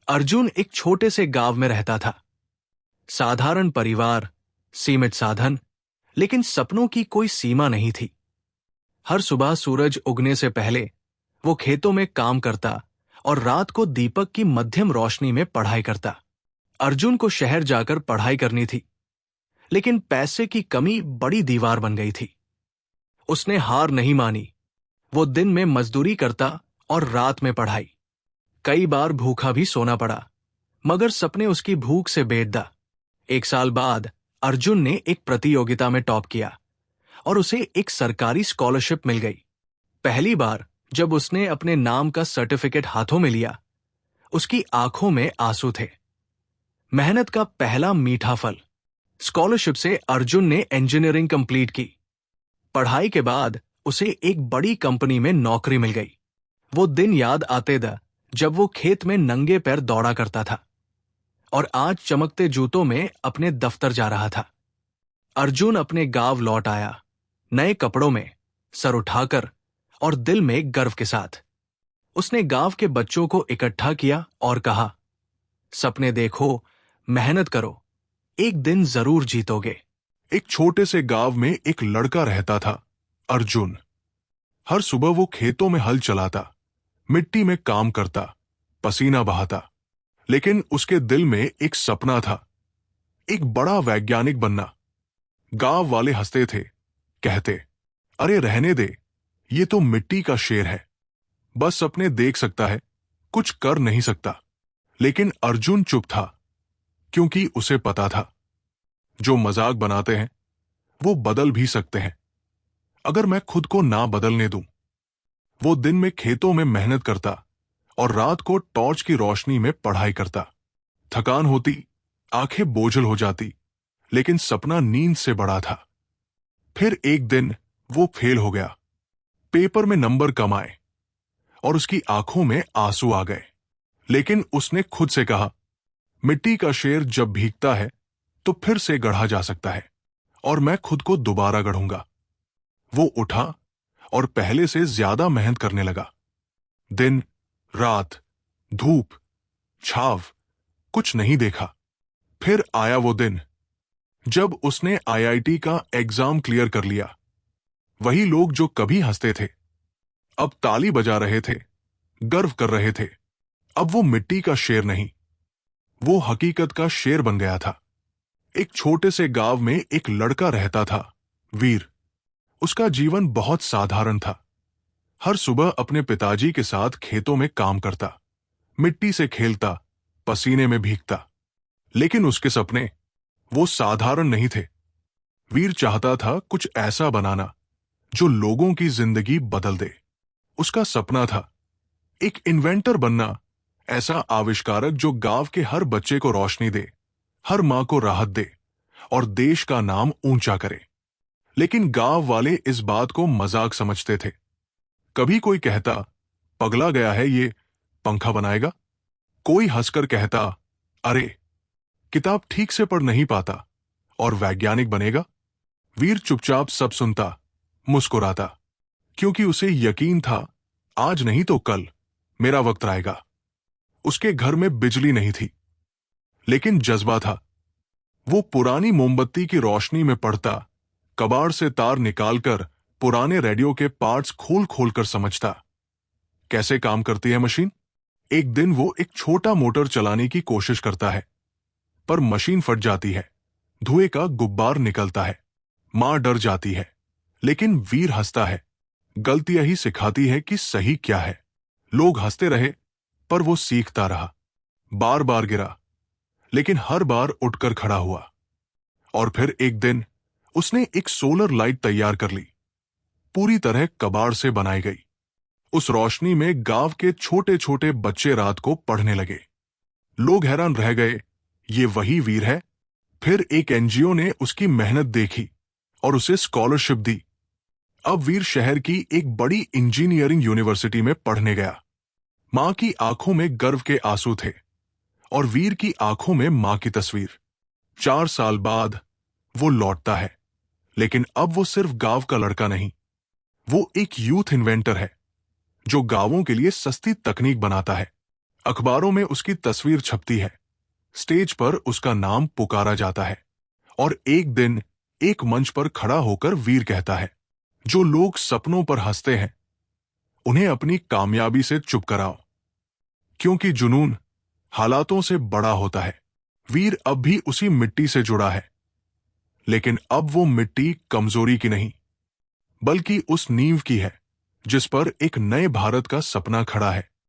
अर्जुन एक छोटे से गांव में रहता था। साधारण परिवार, सीमित साधन, लेकिन सपनों की कोई सीमा नहीं थी। हर सुबह सूरज उगने से पहले वो खेतों में काम करता और रात को दीपक की मध्यम रोशनी में पढ़ाई करता। अर्जुन को शहर जाकर पढ़ाई करनी थी, लेकिन पैसे की कमी बड़ी दीवार बन गई थी। उसने हार नहीं मानी। वो दिन में मजदूरी करता और रात में पढ़ाई। कई बार भूखा भी सोना पड़ा, मगर सपने उसकी भूख से बेटदा। 1 साल बाद अर्जुन ने एक प्रतियोगिता में टॉप किया और उसे एक सरकारी स्कॉलरशिप मिल गई। पहली बार जब उसने अपने नाम का सर्टिफिकेट हाथों में लिया, उसकी आंखों में आंसू थे। मेहनत का पहला मीठा फल। स्कॉलरशिप से अर्जुन ने इंजीनियरिंग कंप्लीट की। पढ़ाई के बाद उसे एक बड़ी कंपनी में नौकरी मिल गई। वो दिन याद आते थे जब वो खेत में नंगे पैर दौड़ा करता था और आज चमकते जूतों में अपने दफ्तर जा रहा था। अर्जुन अपने गांव लौट आया, नए कपड़ों में, सर उठाकर और दिल में गर्व के साथ। उसने गांव के बच्चों को इकट्ठा किया और कहा, सपने देखो, मेहनत करो, एक दिन जरूर जीतोगे। एक छोटे से गांव में एक लड़का रहता था, अर्जुन। हर सुबह वो खेतों में हल चलाता, मिट्टी में काम करता, पसीना बहाता, लेकिन उसके दिल में एक सपना था, एक बड़ा वैज्ञानिक बनना। गांव वाले हंसते थे, कहते, अरे रहने दे, ये तो मिट्टी का शेर है, बस सपने देख सकता है, कुछ कर नहीं सकता। लेकिन अर्जुन चुप था, क्योंकि उसे पता था, जो मजाक बनाते हैं वो बदल भी सकते हैं, अगर मैं खुद को ना बदलने दूं। वो दिन में खेतों में मेहनत करता और रात को टॉर्च की रोशनी में पढ़ाई करता। थकान होती, आंखें बोझल हो जाती, लेकिन सपना नींद से बड़ा था। फिर एक दिन वो फेल हो गया। पेपर में नंबर कम आए और उसकी आंखों में आंसू आ गए। लेकिन उसने खुद से कहा, मिट्टी का शेर जब भीगता है तो फिर से गढ़ा जा सकता है और मैं खुद को दोबारा गढ़ूंगा। वो उठा और पहले से ज्यादा मेहनत करने लगा। दिन, रात, धूप, छाव, कुछ नहीं देखा। फिर आया वो दिन जब उसने आईआईटी का एग्जाम क्लियर कर लिया। वही लोग जो कभी हंसते थे, अब ताली बजा रहे थे, गर्व कर रहे थे। अब वो मिट्टी का शेर नहीं, वो हकीकत का शेर बन गया था। एक छोटे से गांव में एक लड़का रहता था, वीर। उसका जीवन बहुत साधारण था। हर सुबह अपने पिताजी के साथ खेतों में काम करता, मिट्टी से खेलता, पसीने में भीगता। लेकिन उसके सपने वो साधारण नहीं थे। वीर चाहता था कुछ ऐसा बनाना जो लोगों की जिंदगी बदल दे। उसका सपना था एक इन्वेंटर बनना, ऐसा आविष्कारक जो गांव के हर बच्चे को रोशनी दे, हर मां को राहत दे और देश का नाम ऊंचा करे। लेकिन गांव वाले इस बात को मजाक समझते थे। कभी कोई कहता, पगला गया है ये, पंखा बनाएगा। कोई हंसकर कहता, अरे किताब ठीक से पढ़ नहीं पाता और वैज्ञानिक बनेगा। वीर चुपचाप सब सुनता, मुस्कुराता, क्योंकि उसे यकीन था, आज नहीं तो कल मेरा वक्त आएगा। उसके घर में बिजली नहीं थी, लेकिन जज्बा था। वो पुरानी मोमबत्ती की रोशनी में पढ़ता, कबाड़ से तार निकालकर पुराने रेडियो के पार्ट्स खोल खोल कर समझता, कैसे काम करती है मशीन। एक दिन वो एक छोटा मोटर चलाने की कोशिश करता है, पर मशीन फट जाती है, धुएं का गुब्बार निकलता है। मां डर जाती है, लेकिन वीर हंसता है। गलतियां ही सिखाती है कि सही क्या है। लोग हंसते रहे, पर वो सीखता रहा। बार बार गिरा, लेकिन हर बार उठकर खड़ा हुआ। और फिर एक दिन उसने एक सोलर लाइट तैयार कर ली, पूरी तरह कबाड़ से बनाई गई। उस रोशनी में गांव के छोटे छोटे बच्चे रात को पढ़ने लगे। लोग हैरान रह गए, ये वही वीर है। फिर एक एनजीओ ने उसकी मेहनत देखी और उसे स्कॉलरशिप दी। अब वीर शहर की एक बड़ी इंजीनियरिंग यूनिवर्सिटी में पढ़ने गया। मां की आंखों में गर्व के आंसू थे और वीर की आंखों में मां की तस्वीर। 4 साल बाद वो लौटता है, लेकिन अब वो सिर्फ गांव का लड़का नहीं, वो एक यूथ इन्वेंटर है जो गांवों के लिए सस्ती तकनीक बनाता है। अखबारों में उसकी तस्वीर छपती है, स्टेज पर उसका नाम पुकारा जाता है और एक दिन एक मंच पर खड़ा होकर वीर कहता है, जो लोग सपनों पर हंसते हैं उन्हें अपनी कामयाबी से चुप कराओ, क्योंकि जुनून हालातों से बड़ा होता है। वीर अब भी उसी मिट्टी से जुड़ा है, लेकिन अब वो मिट्टी कमजोरी की नहीं, बल्कि उस नींव की है जिस पर एक नए भारत का सपना खड़ा है।